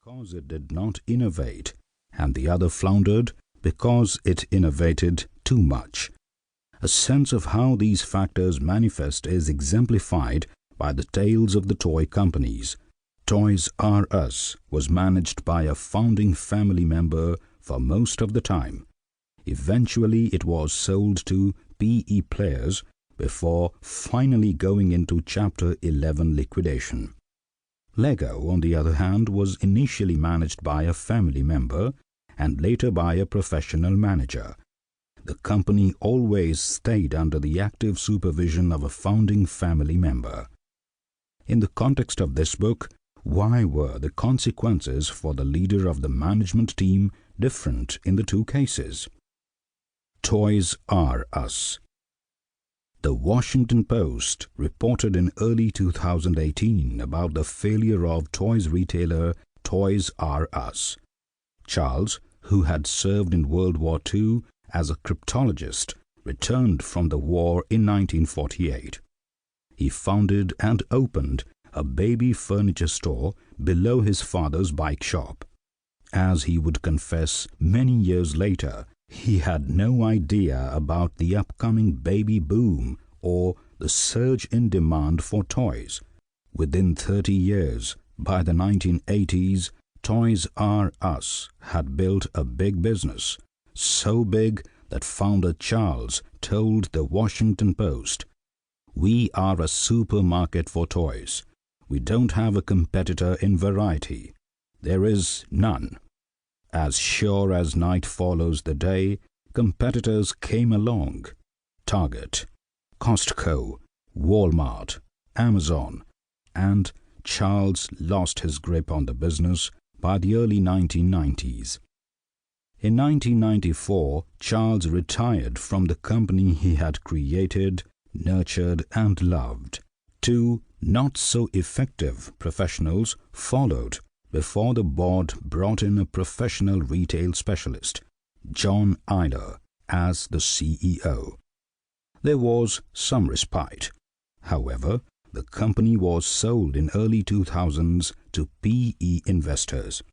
because it did not innovate, and the other floundered because it innovated too much. A sense of how these factors manifest is exemplified by the tales of the toy companies. Toys R Us was managed by a founding family member for most of the time. Eventually it was sold to PE players before finally going into Chapter 11 liquidation. Lego, on the other hand, was initially managed by a family member and later by a professional manager. The company always stayed under the active supervision of a founding family member. In the context of this book, why were the consequences for the leader of the management team different in the two cases? Toys R Us. The Washington Post reported in early 2018 about the failure of toys retailer Toys R Us. Charles, who had served in World War II as a cryptologist, returned from the war in 1948. He founded and opened a baby furniture store below his father's bike shop. As he would confess many years later, he had no idea about the upcoming baby boom or the surge in demand for toys. Within 30 years, by the 1980s, Toys R Us had built a big business, so big that founder Charles told the Washington Post, "We are a supermarket for toys. We don't have a competitor in variety. There is none." As sure as night follows the day, competitors came along. Target, Costco, Walmart, Amazon, and Charles lost his grip on the business by the early 1990s. In 1994, Charles retired from the company he had created, nurtured, and loved. Two not-so-effective professionals followed before the board brought in a professional retail specialist, John Eyler, as the CEO. There was some respite. However, the company was sold in early 2000s to PE investors.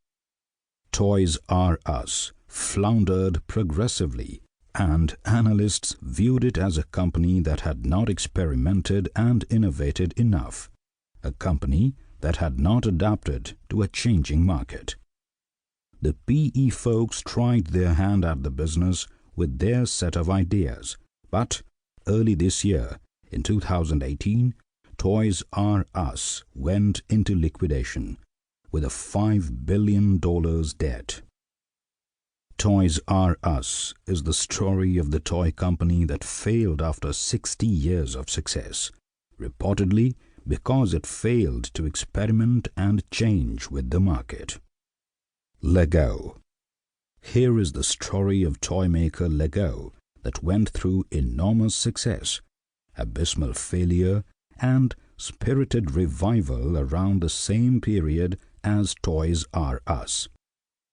Toys R Us floundered progressively, and analysts viewed it as a company that had not experimented and innovated enough, a company that had not adapted to a changing market. The PE folks tried their hand at the business with their set of ideas, but early this year, in 2018, Toys R Us went into liquidation with a $5 billion debt. Toys R Us is the story of the toy company that failed after 60 years of success, reportedly because it failed to experiment and change with the market. Lego. Here is the story of toy maker Lego that went through enormous success, abysmal failure, and spirited revival around the same period as Toys R Us.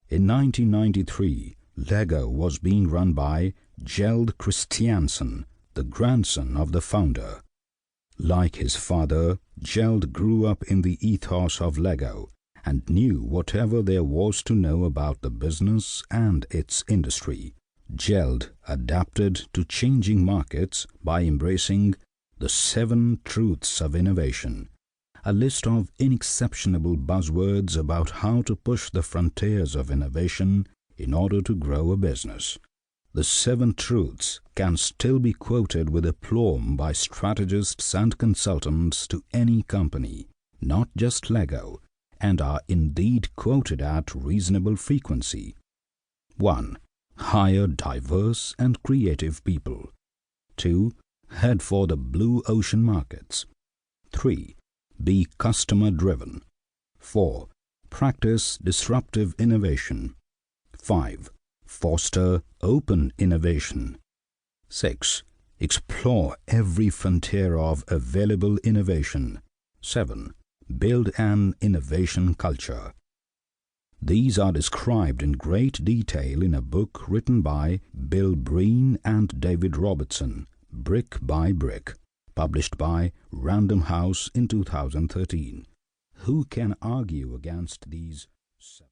In 1993, Lego was being run by Gjeld Christiansen, the grandson of the founder. Like his father, Gjeld grew up in the ethos of Lego and knew whatever there was to know about the business and its industry. Gjeld adapted to changing markets by embracing the 7 truths of innovation, a list of inexceptionable buzzwords about how to push the frontiers of innovation in order to grow a business. The 7 truths can still be quoted with aplomb by strategists and consultants to any company, not just Lego, and are indeed quoted at reasonable frequency. 1. Hire diverse and creative people. 2. Head for the blue ocean markets. 3. Be customer-driven. 4. Practice disruptive innovation. 5. Foster open innovation. 6. Explore every frontier of available innovation. 7. Build an innovation culture. These are described in great detail in a book written by Bill Breen and David Robertson, Brick by Brick, published by Random House in 2013. Who can argue against these 7